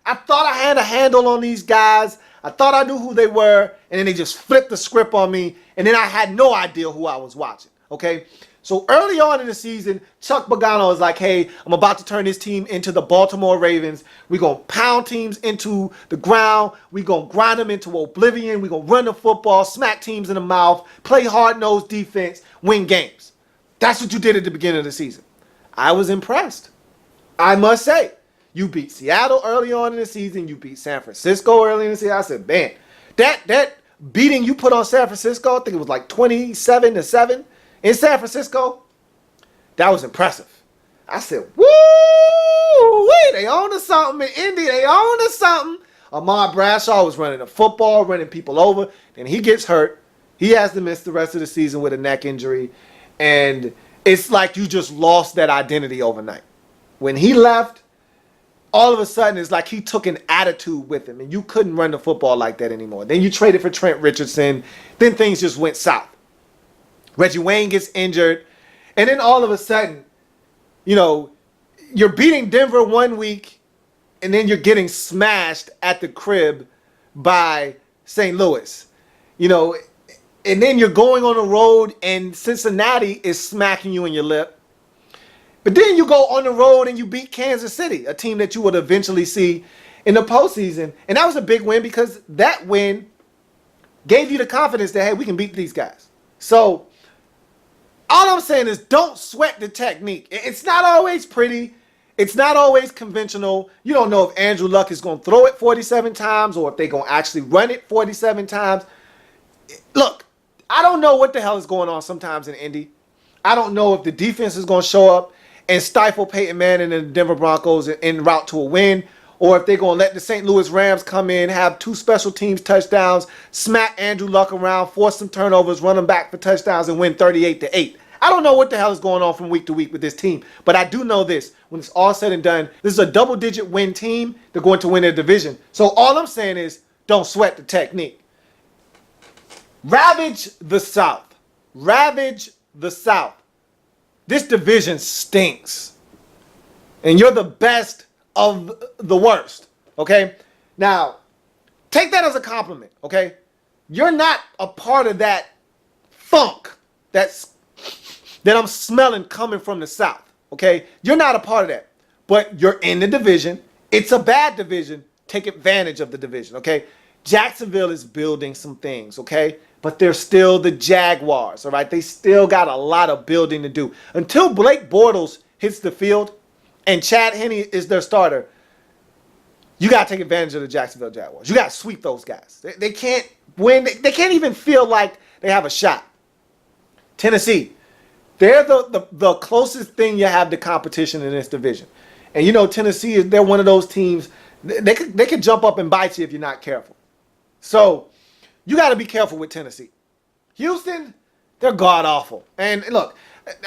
I thought I had a handle on these guys. I thought I knew who they were, and then they just flipped the script on me, and then I had no idea who I was watching, okay? So early on in the season, Chuck Pagano is like, hey, I'm about to turn this team into the Baltimore Ravens. We're going to pound teams into the ground. We're going to grind them into oblivion. We're going to run the football, smack teams in the mouth, play hard-nosed defense, win games. That's what you did at the beginning of the season. I was impressed. I must say, you beat Seattle early on in the season. You beat San Francisco early in the season. I said, man, that beating you put on San Francisco, I think it was like 27-7 in San Francisco. That was impressive. I said, woo, they on to something in Indy. They on to something. Ahmad Bradshaw was running the football, running people over. Then he gets hurt. He has to miss the rest of the season with a neck injury. And it's like you just lost that identity overnight. When he left, all of a sudden it's like he took an attitude with him, and you couldn't run the football like that anymore. Then you traded for Trent Richardson. Then things just went south. Reggie Wayne gets injured. And then all of a sudden, you know, you're beating Denver one week, and then you're getting smashed at the crib by St. Louis. You know, and then you're going on the road, and Cincinnati is smacking you in your lip. But then you go on the road and you beat Kansas City, a team that you would eventually see in the postseason. And that was a big win because that win gave you the confidence that, hey, we can beat these guys. So all I'm saying is don't sweat the technique. It's not always pretty. It's not always conventional. You don't know if Andrew Luck is going to throw it 47 times or if they're going to actually run it 47 times. Look, I don't know what the hell is going on sometimes in Indy. I don't know if the defense is going to show up and stifle Peyton Manning and the Denver Broncos en route to a win, or if they're going to let the St. Louis Rams come in, have 2 special teams touchdowns, smack Andrew Luck around, force some turnovers, run them back for touchdowns, and win 38-8. I don't know what the hell is going on from week to week with this team, but I do know this. When it's all said and done, this is a double-digit win team. They're going to win their division. So all I'm saying is don't sweat the technique. Ravage the South. Ravage the South. This division stinks. And you're the best of the worst. Okay? Now, take that as a compliment. Okay? You're not a part of that funk that I'm smelling coming from the South. Okay? You're not a part of that. But you're in the division. It's a bad division. Take advantage of the division. Okay? Jacksonville is building some things. Okay? But they're still the Jaguars, all right? They still got a lot of building to do. Until Blake Bortles hits the field and Chad Henne is their starter, you got to take advantage of the Jacksonville Jaguars. You got to sweep those guys. They can't win. They can't even feel like they have a shot. Tennessee, they're the closest thing you have to competition in this division. And, you know, Tennessee, they're one of those teams, they could jump up and bite you if you're not careful. So you got to be careful with Tennessee. Houston, they're god-awful. And look,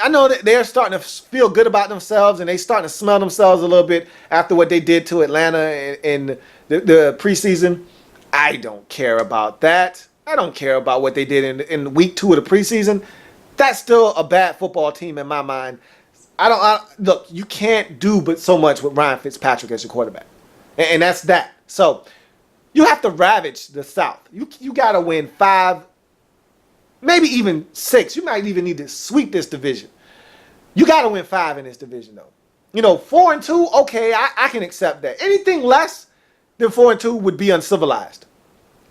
I know that they're starting to feel good about themselves, and they're starting to smell themselves a little bit after what they did to Atlanta in the preseason. I don't care about that. I don't care about what they did in week 2 of the preseason. That's still a bad football team in my mind. Look, you can't do but so much with Ryan Fitzpatrick as your quarterback. And that's that. So you have to ravage the South. You got to win 5, maybe even 6. You might even need to sweep this division. You got to win 5 in this division, though. You know, 4-2, okay, I can accept that. Anything less than 4-2 would be uncivilized.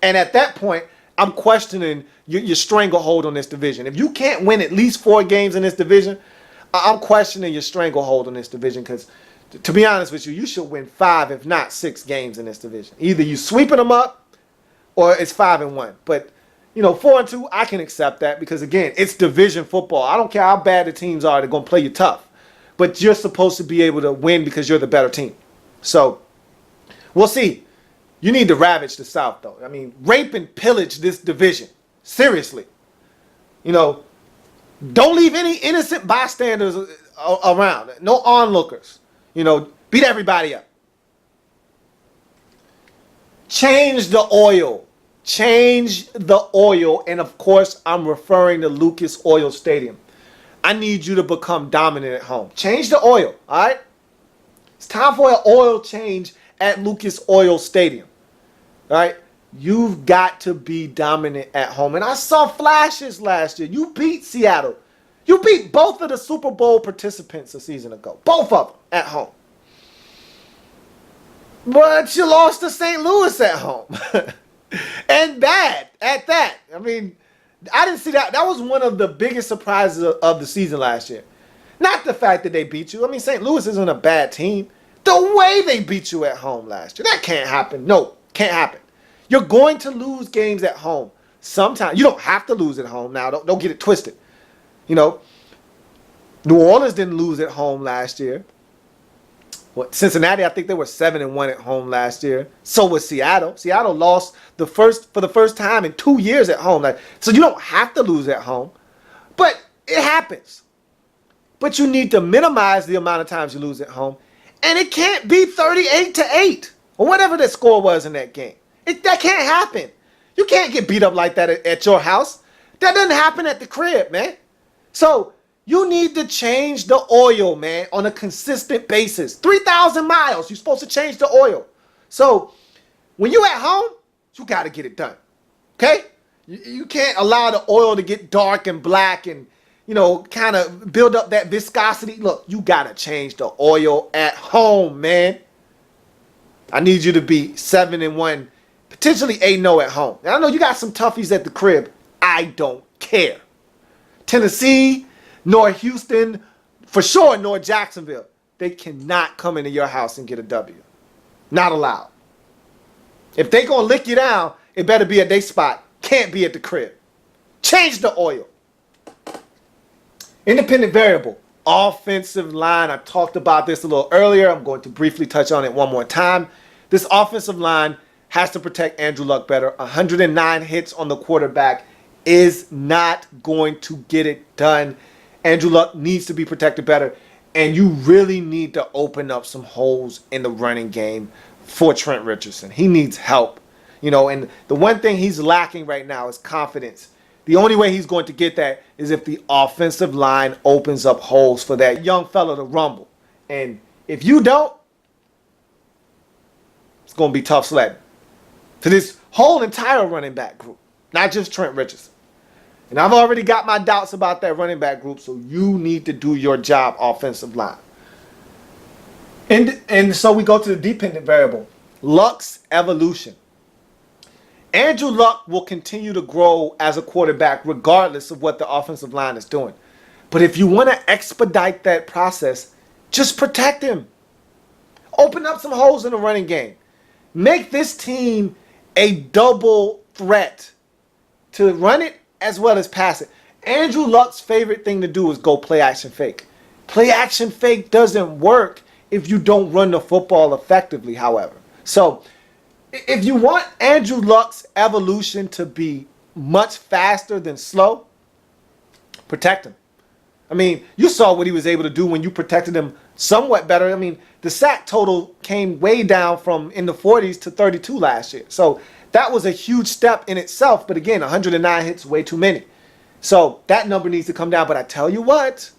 And at that point, I'm questioning your stranglehold on this division. If you can't win at least 4 games in this division, I'm questioning your stranglehold on this division because, to be honest with you, you should win 5, if not 6 games in this division. Either you sweeping them up or it's 5-1. But, you know, 4-2, I can accept that because, again, it's division football. I don't care how bad the teams are. They're going to play you tough. But you're supposed to be able to win because you're the better team. So, we'll see. You need to ravage the South, though. I mean, rape and pillage this division. Seriously. You know, don't leave any innocent bystanders around. No onlookers. You know, beat everybody up. Change the oil. Change the oil. And, of course, I'm referring to Lucas Oil Stadium. I need you to become dominant at home. Change the oil, all right? It's time for an oil change at Lucas Oil Stadium, all right? You've got to be dominant at home. And I saw flashes last year. You beat Seattle. You beat both of the Super Bowl participants a season ago. Both of them at home. But you lost to St. Louis at home. And bad at that. I mean, I didn't see that. That was one of the biggest surprises of the season last year. Not the fact that they beat you. I mean, St. Louis isn't a bad team. The way they beat you at home last year. That can't happen. No, can't happen. You're going to lose games at home. Sometimes. You don't have to lose at home now. Don't get it twisted. You know, New Orleans didn't lose at home last year. Cincinnati, I think they were 7-1 at home last year. So was Seattle. Seattle lost for the first time in 2 years at home. So you don't have to lose at home. But it happens. But you need to minimize the amount of times you lose at home. And it can't be 38-8 or whatever the score was in that game. That can't happen. You can't get beat up like that at your house. That doesn't happen at the crib, man. So you need to change the oil, man, on a consistent basis. 3,000 miles, you're supposed to change the oil. So when you're at home, you got to get it done, okay? You can't allow the oil to get dark and black and, you know, kind of build up that viscosity. Look, you got to change the oil at home, man. I need you to be 7-1, potentially 8-0 at home. Now, I know you got some toughies at the crib. I don't care. Tennessee, nor Houston, for sure, nor Jacksonville. They cannot come into your house and get a W. Not allowed. If they gonna lick you down, it better be at their spot. Can't be at the crib. Change the oil. Independent variable. Offensive line. I talked about this a little earlier. I'm going to briefly touch on it one more time. This offensive line has to protect Andrew Luck better. 109 hits on the quarterback is not going to get it done. Andrew Luck needs to be protected better, and you really need to open up some holes in the running game for Trent Richardson. He needs help, you know, and the one thing he's lacking right now is confidence. The only way he's going to get that is if the offensive line opens up holes for that young fella to rumble. And if you don't, it's going to be tough sledding to this whole entire running back group, not just Trent Richardson. And I've already got my doubts about that running back group, so you need to do your job, offensive line. And so we go to the dependent variable, Luck's evolution. Andrew Luck will continue to grow as a quarterback regardless of what the offensive line is doing. But if you want to expedite that process, just protect him. Open up some holes in the running game. Make this team a double threat to run it as well as pass it. Andrew Luck's favorite thing to do is go play action fake. Play action fake doesn't work if you don't run the football effectively, however. So if you want Andrew Luck's evolution to be much faster than slow, protect him. I mean, you saw what he was able to do when you protected him somewhat better. I mean, the sack total came way down from in the 40s to 32 last year. So that was a huge step in itself. But again, 109 hits, way too many. So that number needs to come down. But I tell you what,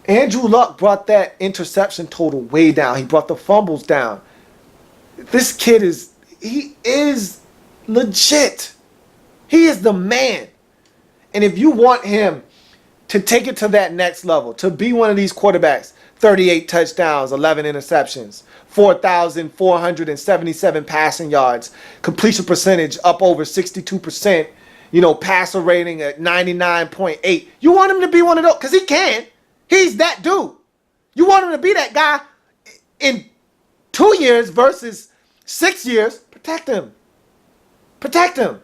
Andrew Luck brought that interception total way down. He brought the fumbles down. This kid he is legit. He is the man. And if you want him to take it to that next level, to be one of these quarterbacks, 38 touchdowns, 11 interceptions, 4,477 passing yards, completion percentage up over 62%, passer rating at 99.8. You want him to be one of those, because he can. He's that dude. You want him to be that guy in 2 years versus 6 years. Protect him. Protect him.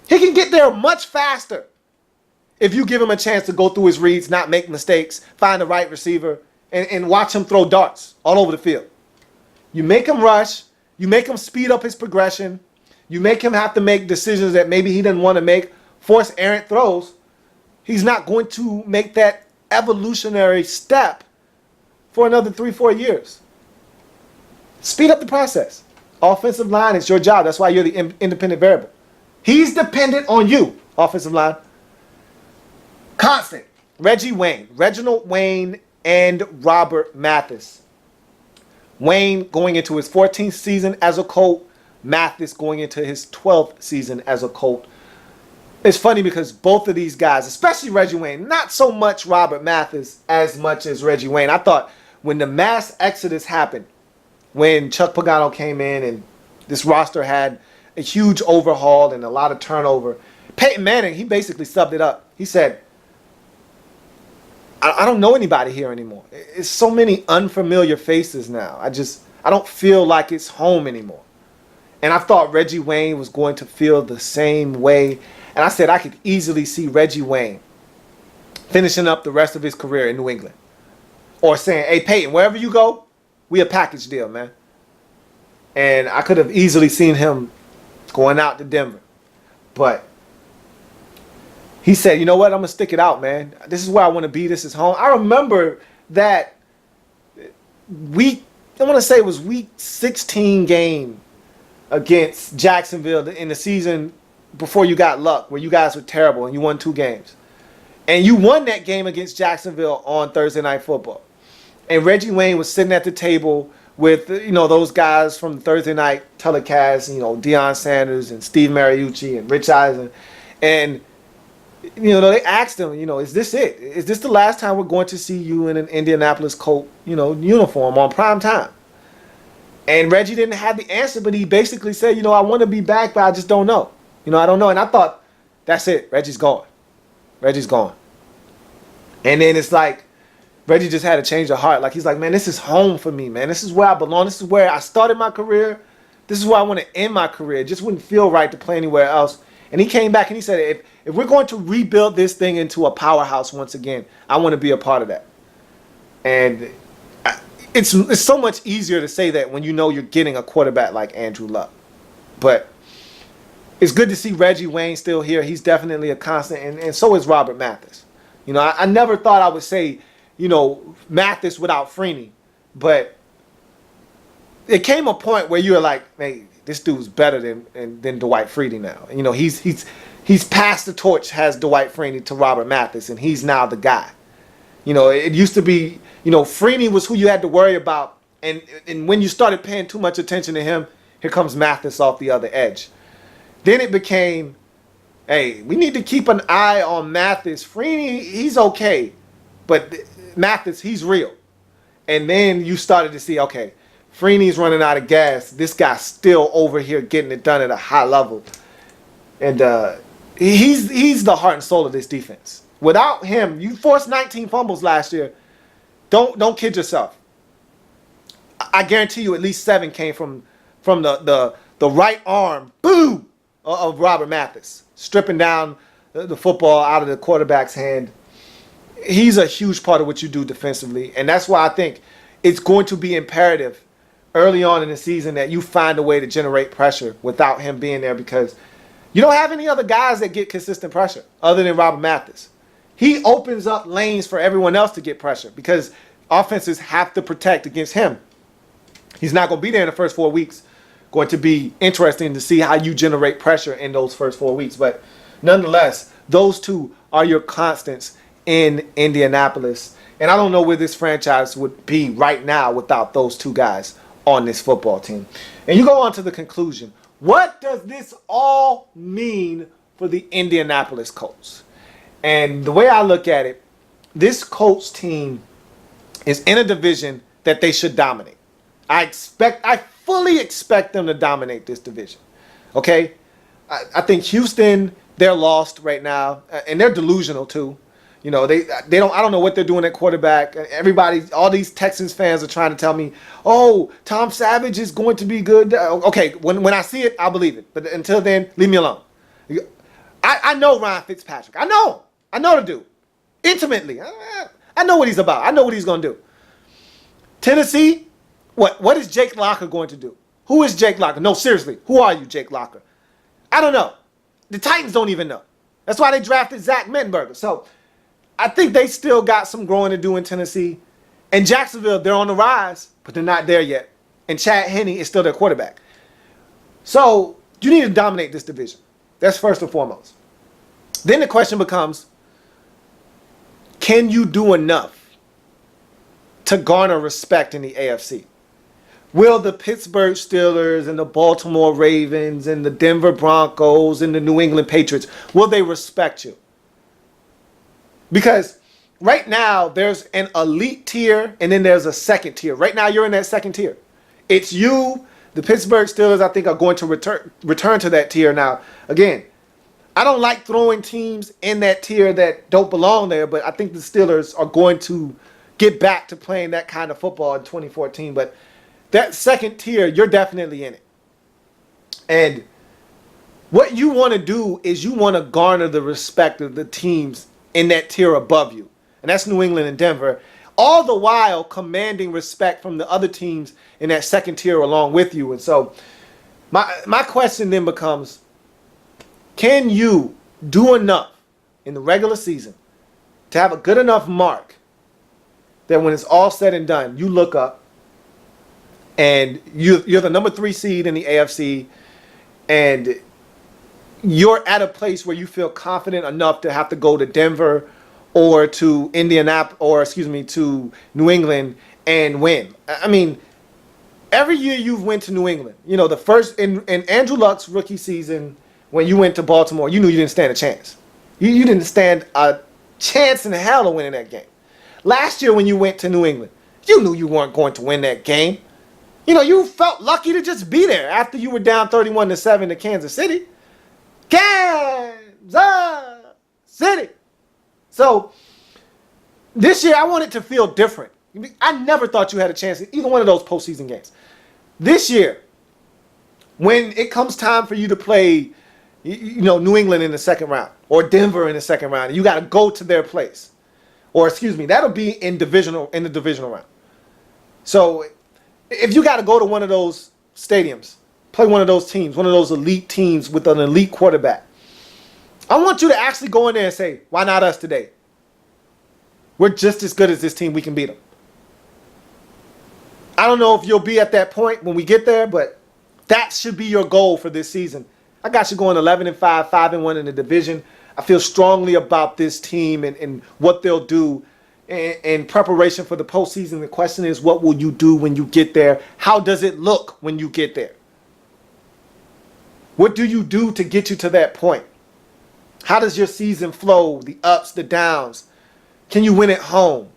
He can get there much faster if you give him a chance to go through his reads, not make mistakes, find the right receiver, and watch him throw darts all over the field. You make him rush. You make him speed up his progression. You make him have to make decisions that maybe he didn't want to make, force errant throws. He's not going to make that evolutionary step for another 3-4 years. Speed up the process. Offensive line is your job. That's why you're the independent variable. He's dependent on you, offensive line. Constant. Reginald Wayne, and Robert Mathis. Wayne going into his 14th season as a Colt. Mathis going into his 12th season as a Colt. it's funny because both of these guys, especially Reggie Wayne, not so much Robert Mathis as much as Reggie Wayne. I thought when the mass exodus happened, when Chuck Pagano came in and this roster had a huge overhaul and a lot of turnover, Peyton Manning, he basically subbed it up. He said, I don't know anybody here anymore. It's so many unfamiliar faces now. I don't feel like it's home anymore. And I thought Reggie Wayne was going to feel the same way. And I said I could easily see Reggie Wayne finishing up the rest of his career in New England. Or saying, hey, Peyton, wherever you go, we a package deal, man. And I could have easily seen him going out to Denver. But he said, you know what, I'm going to stick it out, man. This is where I want to be. This is home. I remember that I want to say it was week 16 game against Jacksonville in the season before you got luck, where you guys were terrible and you won 2 games. And you won that game against Jacksonville on Thursday Night Football. And Reggie Wayne was sitting at the table with, those guys from the Thursday night telecast, Deion Sanders and Steve Mariucci and Rich Eisen. And, they asked him, is this it? Is this the last time we're going to see you in an Indianapolis Colt, uniform on prime time? And Reggie didn't have the answer, but he basically said, I want to be back, but I just don't know. I don't know. And I thought, that's it. Reggie's gone. Reggie's gone. And then it's like, Reggie just had a change of heart. Like, he's like, man, this is home for me, man. This is where I belong. This is where I started my career. This is where I want to end my career. It just wouldn't feel right to play anywhere else. And he came back and he said, if we're going to rebuild this thing into a powerhouse once again, I want to be a part of that. And it's so much easier to say that when you know you're getting a quarterback like Andrew Luck. But it's good to see Reggie Wayne still here. He's definitely a constant, and so is Robert Mathis. I never thought I would say, Mathis without Freeney, but it came a point where you were like, hey, this dude's better than Dwight Freeney now. He's passed the torch, has Dwight Freeney to Robert Mathis, and he's now the guy. It used to be, Freeney was who you had to worry about, and when you started paying too much attention to him, here comes Mathis off the other edge. Then it became, hey, we need to keep an eye on Mathis. Freeney, he's okay, but Mathis, he's real. And then you started to see, okay, Freeney's running out of gas. This guy's still over here getting it done at a high level. And he's the heart and soul of this defense. Without him, you forced 19 fumbles last year. Don't kid yourself. I guarantee you at least 7 came from the right arm, boom, of Robert Mathis, stripping down the football out of the quarterback's hand. He's a huge part of what you do defensively, and that's why I think it's going to be imperative early on in the season that you find a way to generate pressure without him being there, because you don't have any other guys that get consistent pressure other than Robert Mathis. He opens up lanes for everyone else to get pressure because offenses have to protect against him. He's not going to be there in the first 4 weeks. Going to be interesting to see how you generate pressure in those first 4 weeks. But nonetheless, those two are your constants in Indianapolis. And I don't know where this franchise would be right now without those two guys on this football team. And you go on to the conclusion. What does this all mean for the Indianapolis Colts? And the way I look at it, this Colts team is in a division that they should dominate. I fully expect them to dominate this division. Okay? I think Houston, they're lost right now, and they're delusional too. They don't. I don't know what they're doing at quarterback. Everybody, all these Texans fans are trying to tell me, oh, Tom Savage is going to be good. Okay, when I see it, I'll believe it. But until then, leave me alone. I know Ryan Fitzpatrick. I know the dude intimately. I know what he's about. I know what he's going to do. Tennessee, what is Jake Locker going to do? Who is Jake Locker? No, seriously, who are you, Jake Locker? I don't know. The Titans don't even know. That's why they drafted Zach Mettenberger. So I think they still got some growing to do in Tennessee. And Jacksonville, they're on the rise, but they're not there yet. And Chad Henne is still their quarterback. So you need to dominate this division. That's first and foremost. Then the question becomes, can you do enough to garner respect in the AFC? will the Pittsburgh Steelers and the Baltimore Ravens and the Denver Broncos and the New England Patriots, will they respect you? Because right now there's an elite tier and then there's a second tier. Right now you're in that second tier. It's you. The Pittsburgh Steelers, I think, are going to return to that tier. Now, again, I don't like throwing teams in that tier that don't belong there, but I think the Steelers are going to get back to playing that kind of football in 2014. But that second tier, you're definitely in it. And what you want to do is you want to garner the respect of the teams in that tier above you. And that's New England and Denver. All the while commanding respect from the other teams in that second tier along with you. And so my question then becomes, can you do enough in the regular season to have a good enough mark that when it's all said and done, you look up and you're the number 3 seed in the AFC and you're at a place where you feel confident enough to have to go to Denver or to to New England and win. I mean, every year you've went to New England. You know, the first in Andrew Luck's rookie season, when you went to Baltimore, you knew you didn't stand a chance. You didn't stand a chance in hell of winning that game. Last year when you went to New England, you knew you weren't going to win that game. You know, you felt lucky to just be there after you were down 31-7 to Kansas City. Kansas City. So this year I want it to feel different. I never thought you had a chance in either one of those postseason games. This year, when it comes time for you to play, New England in the second round or Denver in the second round, and you got to go to their place, or that'll be in the divisional round. So if you got to go to one of those stadiums, play one of those teams, one of those elite teams with an elite quarterback, I want you to actually go in there and say, why not us today? We're just as good as this team. We can beat them. I don't know if you'll be at that point when we get there, but that should be your goal for this season. I got you going 11-5, 5-1 in the division. I feel strongly about this team and what they'll do in preparation for the postseason. The question is, what will you do when you get there? How does it look when you get there? What do you do to get you to that point? How does your season flow? The ups, the downs. Can you win at home?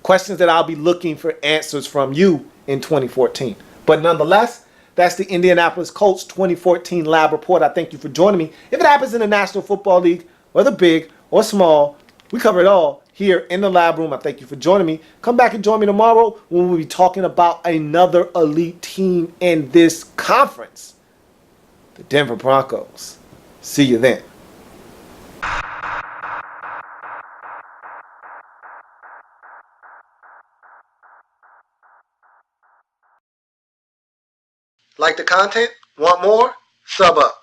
Questions that I'll be looking for answers from you in 2014. But nonetheless, that's the Indianapolis Colts 2014 Lab Report. I thank you for joining me. If it happens in the National Football League, whether big or small, we cover it all here in the Lab Room. I thank you for joining me. Come back and join me tomorrow when we'll be talking about another elite team in this conference, the Denver Broncos. See you then. Like the content? Want more? Sub up.